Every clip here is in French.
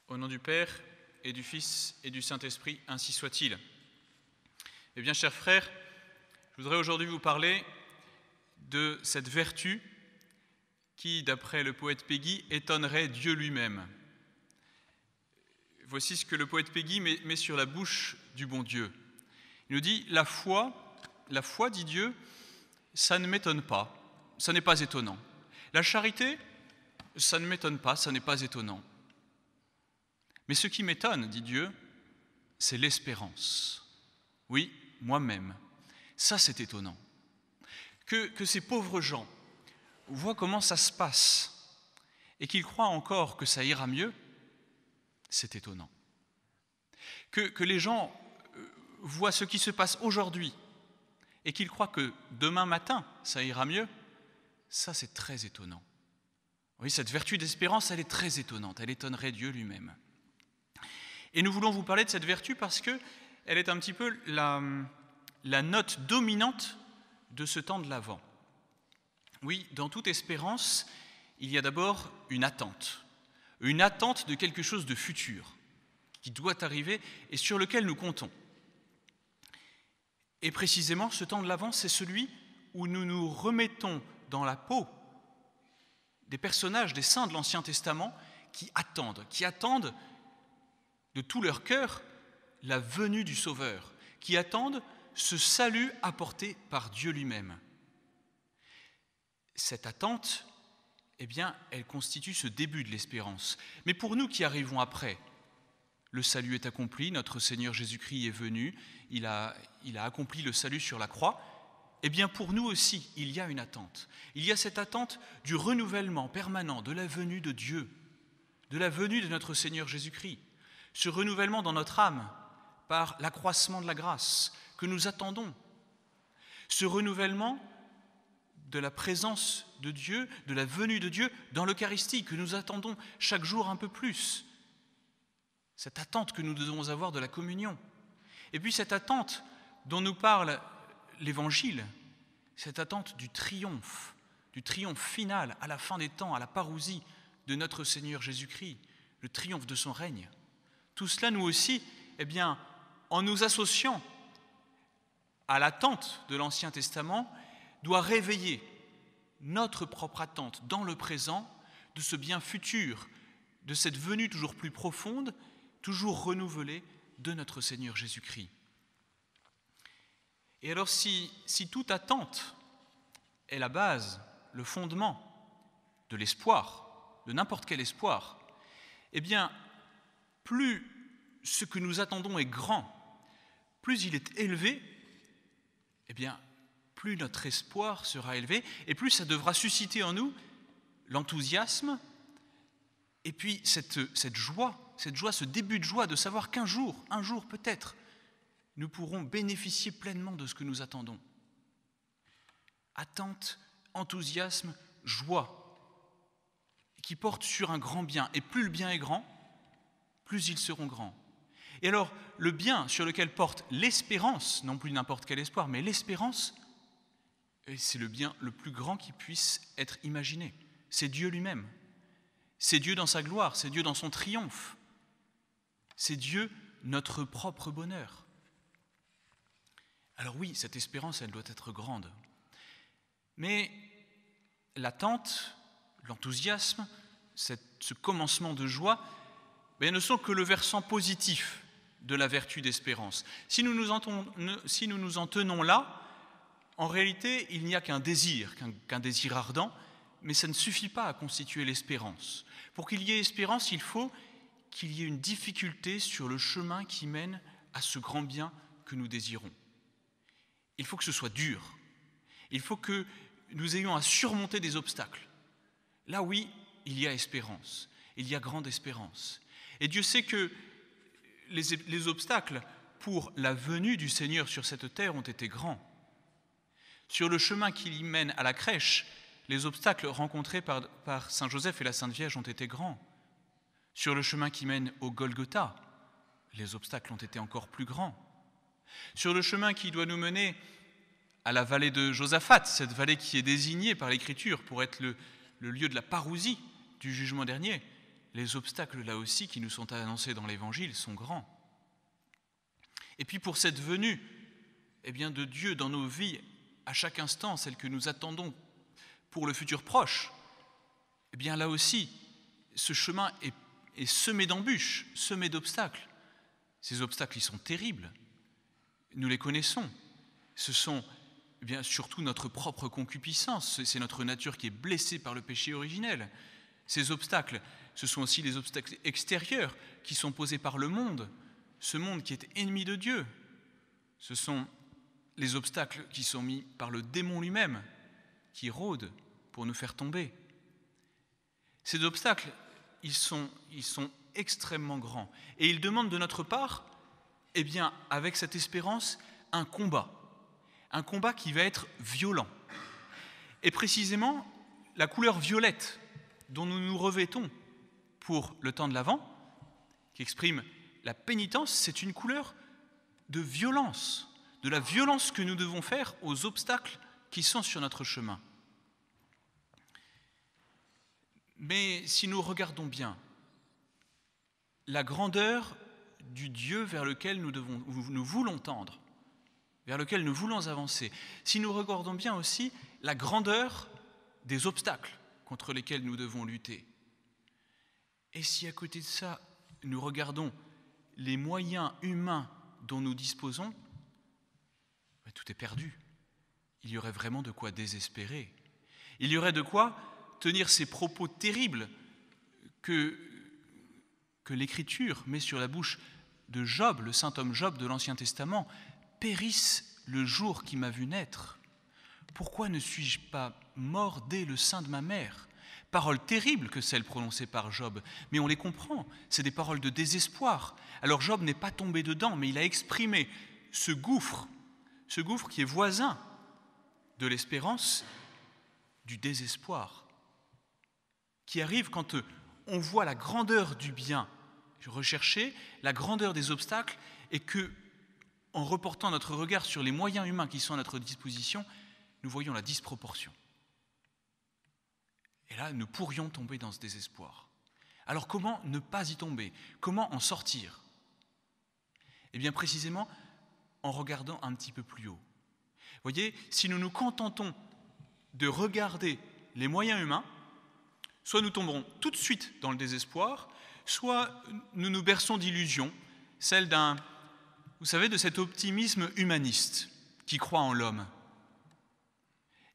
Au nom du Père et du Fils et du Saint-Esprit, ainsi soit-il. Eh bien, chers frères, je voudrais aujourd'hui vous parler de cette vertu qui, d'après le poète Péguy, étonnerait Dieu lui-même. Voici ce que le poète Péguy met sur la bouche du bon Dieu. Il nous dit, la foi, dit Dieu, ça ne m'étonne pas, ça n'est pas étonnant. La charité, ça ne m'étonne pas, ça n'est pas étonnant. Mais ce qui m'étonne, dit Dieu, c'est l'espérance. Oui, moi-même. Ça, c'est étonnant. Que ces pauvres gens voient comment ça se passe et qu'ils croient encore que ça ira mieux, c'est étonnant. Que les gens voient ce qui se passe aujourd'hui et qu'ils croient que demain matin, ça ira mieux, ça, c'est très étonnant. Oui, cette vertu d'espérance, elle est très étonnante. Elle étonnerait Dieu lui-même. Et nous voulons vous parler de cette vertu parce qu'elle est un petit peu la note dominante de ce temps de l'Avent. Oui, dans toute espérance, il y a d'abord une attente de quelque chose de futur, qui doit arriver et sur lequel nous comptons. Et précisément, ce temps de l'Avent, c'est celui où nous nous remettons dans la peau des personnages, des saints de l'Ancien Testament, qui attendent de tout leur cœur la venue du Sauveur, qui attendent ce salut apporté par Dieu lui-même. Cette attente, eh bien, elle constitue ce début de l'espérance. Mais pour nous qui arrivons après, le salut est accompli, notre Seigneur Jésus-Christ est venu, il a accompli le salut sur la croix. Eh bien, pour nous aussi, il y a une attente. Il y a cette attente du renouvellement permanent de la venue de Dieu, de la venue de notre Seigneur Jésus-Christ. Ce renouvellement dans notre âme par l'accroissement de la grâce que nous attendons. Ce renouvellement de la présence de Dieu, de la venue de Dieu dans l'Eucharistie que nous attendons chaque jour un peu plus. Cette attente que nous devons avoir de la communion. Et puis cette attente dont nous parle l'Évangile, cette attente du triomphe final à la fin des temps, à la parousie de notre Seigneur Jésus-Christ, le triomphe de son règne. Tout cela, nous aussi, eh bien, en nous associant à l'attente de l'Ancien Testament, doit réveiller notre propre attente dans le présent de ce bien futur, de cette venue toujours plus profonde, toujours renouvelée de notre Seigneur Jésus-Christ. Et alors, si toute attente est la base, le fondement de l'espoir, de n'importe quel espoir, eh bien, plus ce que nous attendons est grand, plus il est élevé, eh bien, plus notre espoir sera élevé, et plus ça devra susciter en nous l'enthousiasme, et puis cette joie, ce début de joie de savoir qu'un jour peut-être, nous pourrons bénéficier pleinement de ce que nous attendons. Attente, enthousiasme, joie, qui porte sur un grand bien, et plus le bien est grand, plus ils seront grands. Et alors, le bien sur lequel porte l'espérance, non plus n'importe quel espoir, mais l'espérance, c'est le bien le plus grand qui puisse être imaginé. C'est Dieu lui-même. C'est Dieu dans sa gloire, c'est Dieu dans son triomphe. C'est Dieu notre propre bonheur. Alors oui, cette espérance, elle doit être grande. Mais l'attente, l'enthousiasme, ce commencement de joie, ne sont que le versant positif de la vertu d'espérance. Si nous nous en tenons là, en réalité, il n'y a qu'un désir ardent, mais ça ne suffit pas à constituer l'espérance. Pour qu'il y ait espérance, il faut qu'il y ait une difficulté sur le chemin qui mène à ce grand bien que nous désirons. Il faut que ce soit dur. Il faut que nous ayons à surmonter des obstacles. Là, oui, il y a espérance. Il y a grande espérance. Et Dieu sait que les obstacles pour la venue du Seigneur sur cette terre ont été grands. Sur le chemin qui y mène à la crèche, les obstacles rencontrés par Saint Joseph et la Sainte Vierge ont été grands. Sur le chemin qui mène au Golgotha, les obstacles ont été encore plus grands. Sur le chemin qui doit nous mener à la vallée de Josaphat, cette vallée qui est désignée par l'Écriture pour être le lieu de la parousie du jugement dernier, les obstacles là aussi qui nous sont annoncés dans l'Évangile sont grands. Et puis pour cette venue de Dieu dans nos vies, à chaque instant, celle que nous attendons pour le futur proche, là aussi, ce chemin est semé d'embûches, semé d'obstacles. Ces obstacles, ils sont terribles. Nous les connaissons. Ce sont surtout notre propre concupiscence. C'est notre nature qui est blessée par le péché originel. Ces obstacles, ce sont aussi les obstacles extérieurs qui sont posés par le monde, ce monde qui est ennemi de Dieu. Ce sont les obstacles qui sont mis par le démon lui-même, qui rôde pour nous faire tomber. Ces obstacles, ils sont extrêmement grands. Et ils demandent de notre part, avec cette espérance, un combat qui va être violent. Et précisément, la couleur violette dont nous nous revêtons pour le temps de l'Avent, qui exprime la pénitence, c'est une couleur de violence, de la violence que nous devons faire aux obstacles qui sont sur notre chemin. Mais si nous regardons bien la grandeur du Dieu vers lequel nous voulons tendre, vers lequel nous voulons avancer, si nous regardons bien aussi la grandeur des obstacles contre lesquels nous devons lutter, et si à côté de ça, nous regardons les moyens humains dont nous disposons, tout est perdu. Il y aurait vraiment de quoi désespérer. Il y aurait de quoi tenir ces propos terribles que l'Écriture met sur la bouche de Job, le saint homme Job de l'Ancien Testament. « Périsse le jour qui m'a vu naître. Pourquoi ne suis-je pas mort dès le sein de ma mère ?» Paroles terribles que celles prononcées par Job, mais on les comprend, c'est des paroles de désespoir. Alors Job n'est pas tombé dedans, mais il a exprimé ce gouffre qui est voisin de l'espérance, du désespoir, qui arrive quand on voit la grandeur du bien recherché, la grandeur des obstacles, et que, en reportant notre regard sur les moyens humains qui sont à notre disposition, nous voyons la disproportion. Et là, nous pourrions tomber dans ce désespoir. Alors comment ne pas y tomber? Comment en sortir? Précisément en regardant un petit peu plus haut. Vous voyez, si nous nous contentons de regarder les moyens humains, soit nous tomberons tout de suite dans le désespoir, soit nous nous berçons d'illusions, celle de cet optimisme humaniste qui croit en l'homme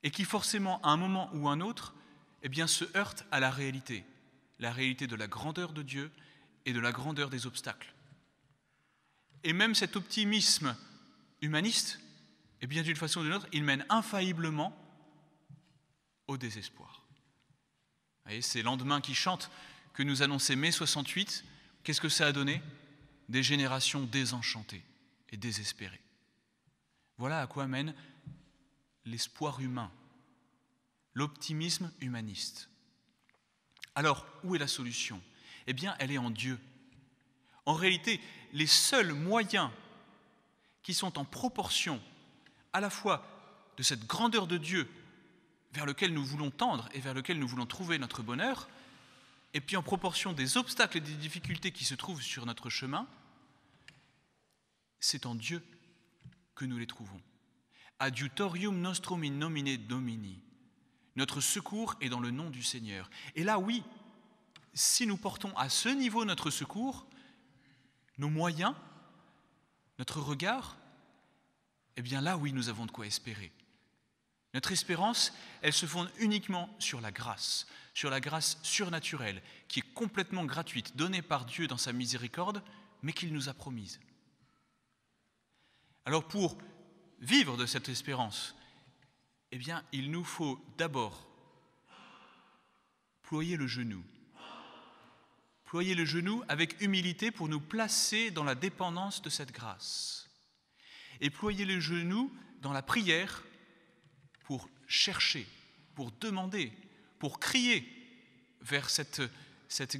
et qui forcément, à un moment ou un autre, se heurte à la réalité de la grandeur de Dieu et de la grandeur des obstacles. Et même cet optimisme humaniste, d'une façon ou d'une autre, il mène infailliblement au désespoir. Vous voyez, ces lendemains qui chantent que nous annonçait mai 68, qu'est-ce que ça a donné? Des générations désenchantées et désespérées. Voilà à quoi mène l'espoir humain, l'optimisme humaniste. Alors, où est la solution? Elle est en Dieu. En réalité, les seuls moyens qui sont en proportion à la fois de cette grandeur de Dieu vers lequel nous voulons tendre et vers lequel nous voulons trouver notre bonheur, et puis en proportion des obstacles et des difficultés qui se trouvent sur notre chemin, c'est en Dieu que nous les trouvons. Adiutorium nostrum in nomine Domini. Notre secours est dans le nom du Seigneur. Et là, oui, si nous portons à ce niveau notre secours, nos moyens, notre regard, là, oui, nous avons de quoi espérer. Notre espérance, elle se fonde uniquement sur la grâce surnaturelle, qui est complètement gratuite, donnée par Dieu dans sa miséricorde, mais qu'il nous a promise. Alors pour vivre de cette espérance, il nous faut d'abord ployer le genou avec humilité pour nous placer dans la dépendance de cette grâce, et ployer le genou dans la prière pour chercher, pour demander, pour crier vers cette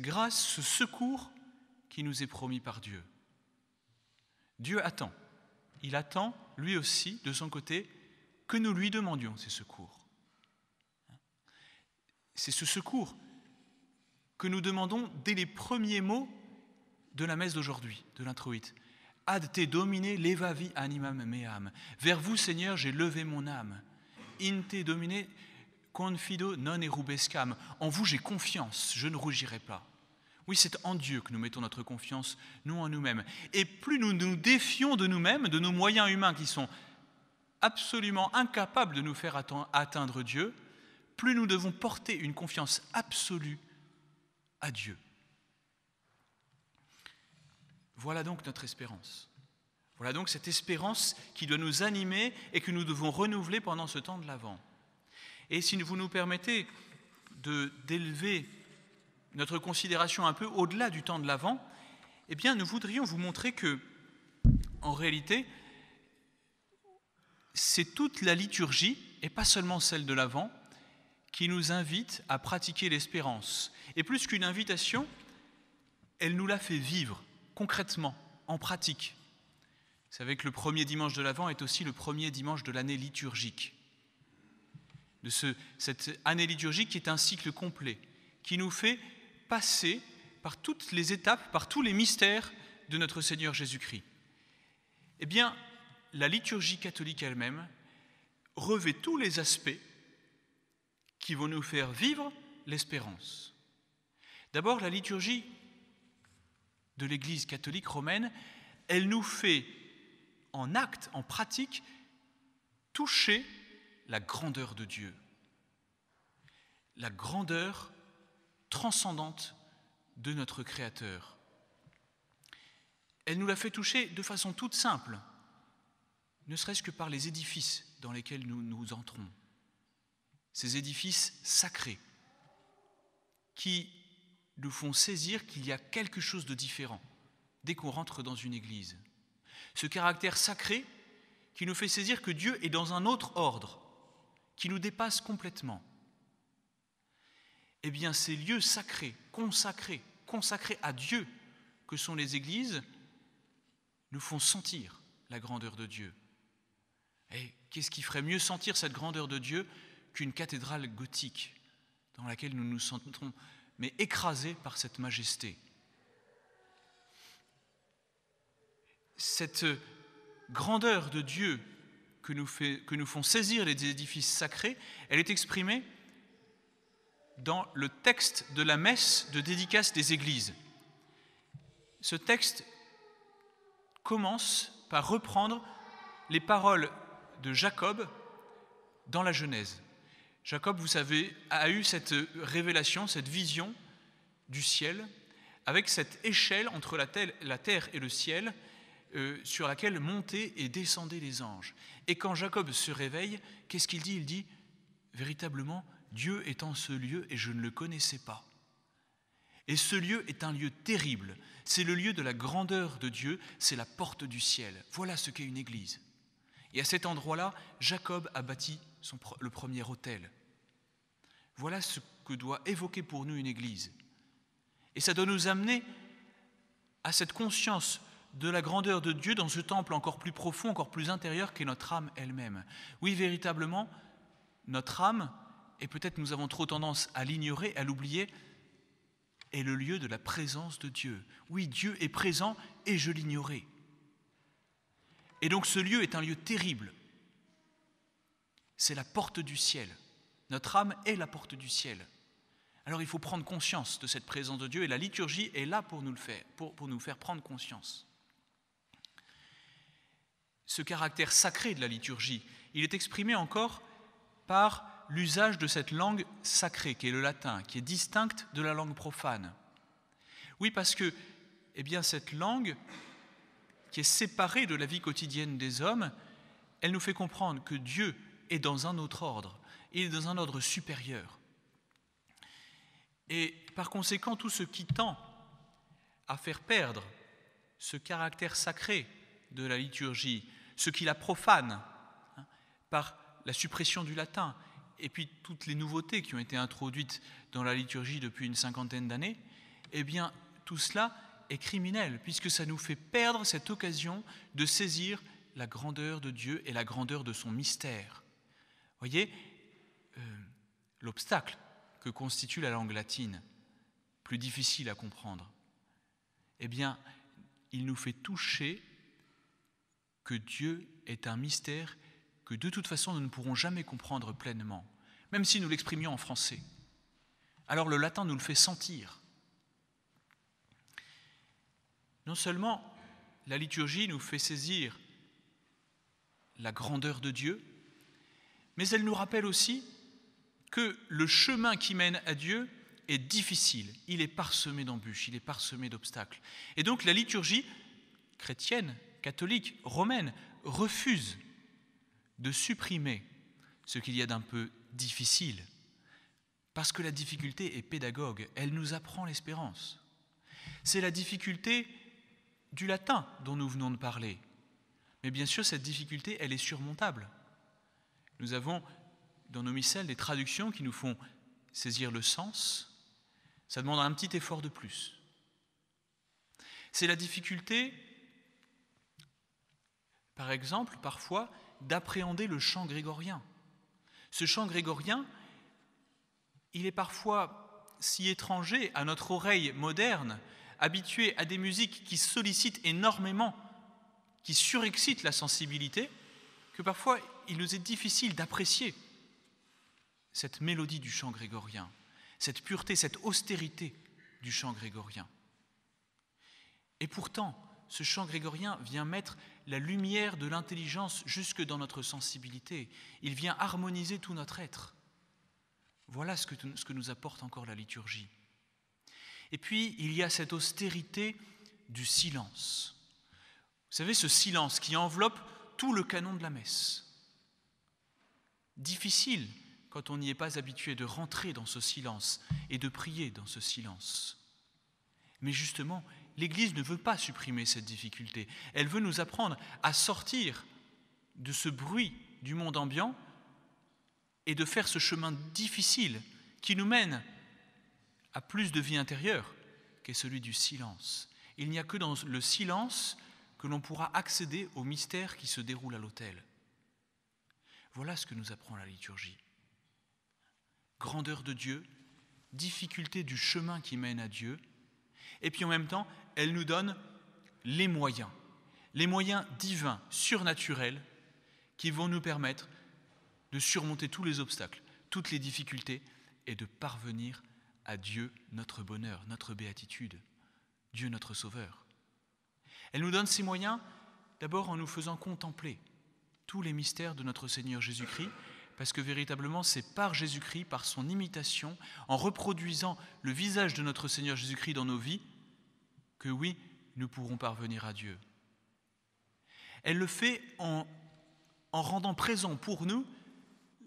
grâce, ce secours qui nous est promis par Dieu. Dieu attend. Il attend, lui aussi, de son côté, que nous lui demandions ces secours. C'est ce secours que nous demandons dès les premiers mots de la messe d'aujourd'hui, de l'introïte. Ad te domine levavi animam meam. Vers vous, Seigneur, j'ai levé mon âme. In te domine confido non erubescam. En vous, j'ai confiance, je ne rougirai pas. Oui, c'est en Dieu que nous mettons notre confiance, non en nous-mêmes. Et plus nous nous défions de nous-mêmes, de nos moyens humains qui sont absolument incapables de nous faire atteindre Dieu, plus nous devons porter une confiance absolue à Dieu. Voilà donc notre espérance. Voilà donc cette espérance qui doit nous animer et que nous devons renouveler pendant ce temps de l'Avent. Et si vous nous permettez d'élever notre considération un peu au-delà du temps de l'Avent, eh bien nous voudrions vous montrer que, en réalité, c'est toute la liturgie, et pas seulement celle de l'Avent, qui nous invite à pratiquer l'espérance. Et plus qu'une invitation, elle nous la fait vivre concrètement, en pratique. Vous savez que le premier dimanche de l'Avent est aussi le premier dimanche de l'année liturgique. De cette année liturgique qui est un cycle complet, qui nous fait passer par toutes les étapes, par tous les mystères de notre Seigneur Jésus-Christ. Eh bien, la liturgie catholique elle-même revêt tous les aspects qui vont nous faire vivre l'espérance. D'abord, la liturgie de l'Église catholique romaine, elle nous fait, en acte, en pratique, toucher la grandeur de Dieu, la grandeur transcendante de notre Créateur. Elle nous la fait toucher de façon toute simple, ne serait-ce que par les édifices dans lesquels nous entrons. Ces édifices sacrés qui nous font saisir qu'il y a quelque chose de différent dès qu'on rentre dans une église. Ce caractère sacré qui nous fait saisir que Dieu est dans un autre ordre, qui nous dépasse complètement. Eh bien, ces lieux sacrés, consacrés à Dieu que sont les églises, nous font sentir la grandeur de Dieu. Et qu'est-ce qui ferait mieux sentir cette grandeur de Dieu qu'une cathédrale gothique dans laquelle nous nous sentons mais écrasés par cette majesté. Cette grandeur de Dieu que nous font saisir les édifices sacrés, elle est exprimée dans le texte de la messe de dédicace des églises. Ce texte commence par reprendre les paroles de Jacob dans la Genèse. Jacob, vous savez, a eu cette révélation, cette vision du ciel, avec cette échelle entre la terre et le ciel, sur laquelle montaient et descendaient les anges. Et quand Jacob se réveille, qu'est-ce qu'il dit ? Il dit, véritablement, Dieu est en ce lieu et je ne le connaissais pas. Et ce lieu est un lieu terrible. C'est le lieu de la grandeur de Dieu, c'est la porte du ciel. Voilà ce qu'est une église. Et à cet endroit-là, Jacob a bâti le premier autel. Voilà ce que doit évoquer pour nous une église. Et ça doit nous amener à cette conscience de la grandeur de Dieu dans ce temple encore plus profond, encore plus intérieur qu'est notre âme elle-même. Oui, véritablement, notre âme, et peut-être nous avons trop tendance à l'ignorer, à l'oublier, est le lieu de la présence de Dieu. Oui, Dieu est présent et je l'ignorais. Et donc ce lieu est un lieu terrible. C'est la porte du ciel. Notre âme est la porte du ciel. Alors il faut prendre conscience de cette présence de Dieu et la liturgie est là pour nous faire prendre conscience. Ce caractère sacré de la liturgie, il est exprimé encore par l'usage de cette langue sacrée qui est le latin, qui est distincte de la langue profane. Oui, parce que cette langue qui est séparée de la vie quotidienne des hommes, elle nous fait comprendre que Dieu est dans un autre ordre, il est dans un ordre supérieur. Et par conséquent, tout ce qui tend à faire perdre ce caractère sacré de la liturgie, ce qui la profane par la suppression du latin et puis toutes les nouveautés qui ont été introduites dans la liturgie depuis une 50aine d'années, tout cela est criminel puisque ça nous fait perdre cette occasion de saisir la grandeur de Dieu et la grandeur de son mystère. Voyez, l'obstacle que constitue la langue latine, plus difficile à comprendre, eh bien, il nous fait toucher que Dieu est un mystère que de toute façon nous ne pourrons jamais comprendre pleinement, même si nous l'exprimions en français. Alors le latin nous le fait sentir. Non seulement la liturgie nous fait saisir la grandeur de Dieu, mais elle nous rappelle aussi que le chemin qui mène à Dieu est difficile, il est parsemé d'embûches, il est parsemé d'obstacles. Et donc la liturgie chrétienne, catholique, romaine, refuse de supprimer ce qu'il y a d'un peu difficile, parce que la difficulté est pédagogue, elle nous apprend l'espérance. C'est la difficulté du latin dont nous venons de parler. Mais bien sûr, cette difficulté, elle est surmontable. Nous avons dans nos missels des traductions qui nous font saisir le sens. Ça demande un petit effort de plus. C'est la difficulté, par exemple, parfois, d'appréhender le chant grégorien. Ce chant grégorien, il est parfois si étranger à notre oreille moderne, habituée à des musiques qui sollicitent énormément, qui surexcitent la sensibilité, que parfois il nous est difficile d'apprécier cette mélodie du chant grégorien, cette pureté, cette austérité du chant grégorien. Et pourtant, ce chant grégorien vient mettre la lumière de l'intelligence jusque dans notre sensibilité. Il vient harmoniser tout notre être. Voilà ce que nous apporte encore la liturgie. Et puis, il y a cette austérité du silence. Vous savez, ce silence qui enveloppe tout le canon de la messe. Difficile, quand on n'y est pas habitué, de rentrer dans ce silence et de prier dans ce silence. Mais justement, l'Église ne veut pas supprimer cette difficulté. Elle veut nous apprendre à sortir de ce bruit du monde ambiant et de faire ce chemin difficile qui nous mène à plus de vie intérieure qu'est celui du silence. Il n'y a que dans le silence que l'on pourra accéder au mystère qui se déroule à l'autel. Voilà ce que nous apprend la liturgie. Grandeur de Dieu, difficulté du chemin qui mène à Dieu, et puis en même temps, elle nous donne les moyens divins, surnaturels, qui vont nous permettre de surmonter tous les obstacles, toutes les difficultés, et de parvenir à Dieu, notre bonheur, notre béatitude, Dieu notre Sauveur. Elle nous donne ces moyens d'abord en nous faisant contempler tous les mystères de notre Seigneur Jésus-Christ, parce que véritablement c'est par Jésus-Christ, par son imitation, en reproduisant le visage de notre Seigneur Jésus-Christ dans nos vies, que oui, nous pourrons parvenir à Dieu. Elle le fait en rendant présent pour nous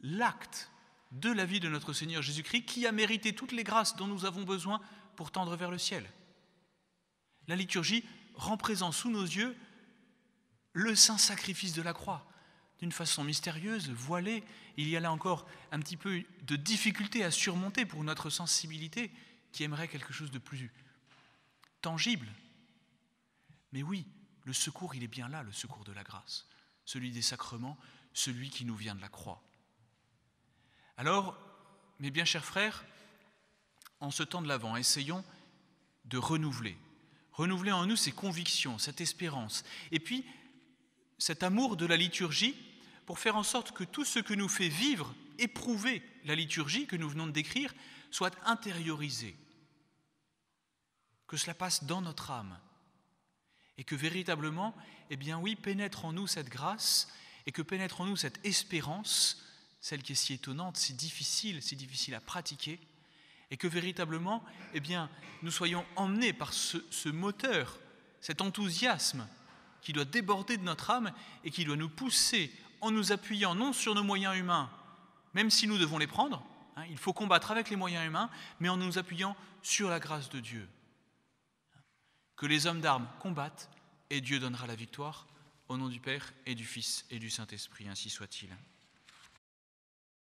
l'acte de la vie de notre Seigneur Jésus-Christ qui a mérité toutes les grâces dont nous avons besoin pour tendre vers le ciel. La liturgie rend présent sous nos yeux le saint sacrifice de la croix. D'une façon mystérieuse, voilée, il y a là encore un petit peu de difficulté à surmonter pour notre sensibilité qui aimerait quelque chose de plus tangible. Mais oui, le secours, il est bien là, le secours de la grâce, celui des sacrements, celui qui nous vient de la croix. Alors, mes bien chers frères, en ce temps de l'Avent, essayons de renouveler en nous ces convictions, cette espérance, et puis cet amour de la liturgie pour faire en sorte que tout ce que nous fait vivre, éprouver la liturgie que nous venons de décrire, soit intériorisé, que cela passe dans notre âme, et que véritablement, eh bien oui, pénètre en nous cette grâce, et que pénètre en nous cette espérance, celle qui est si étonnante, si difficile à pratiquer, et que véritablement, eh bien, nous soyons emmenés par ce moteur, cet enthousiasme qui doit déborder de notre âme et qui doit nous pousser en nous appuyant non sur nos moyens humains, même si nous devons les prendre, il faut combattre avec les moyens humains, mais en nous appuyant sur la grâce de Dieu. Que les hommes d'armes combattent et Dieu donnera la victoire, au nom du Père et du Fils et du Saint-Esprit, ainsi soit-il.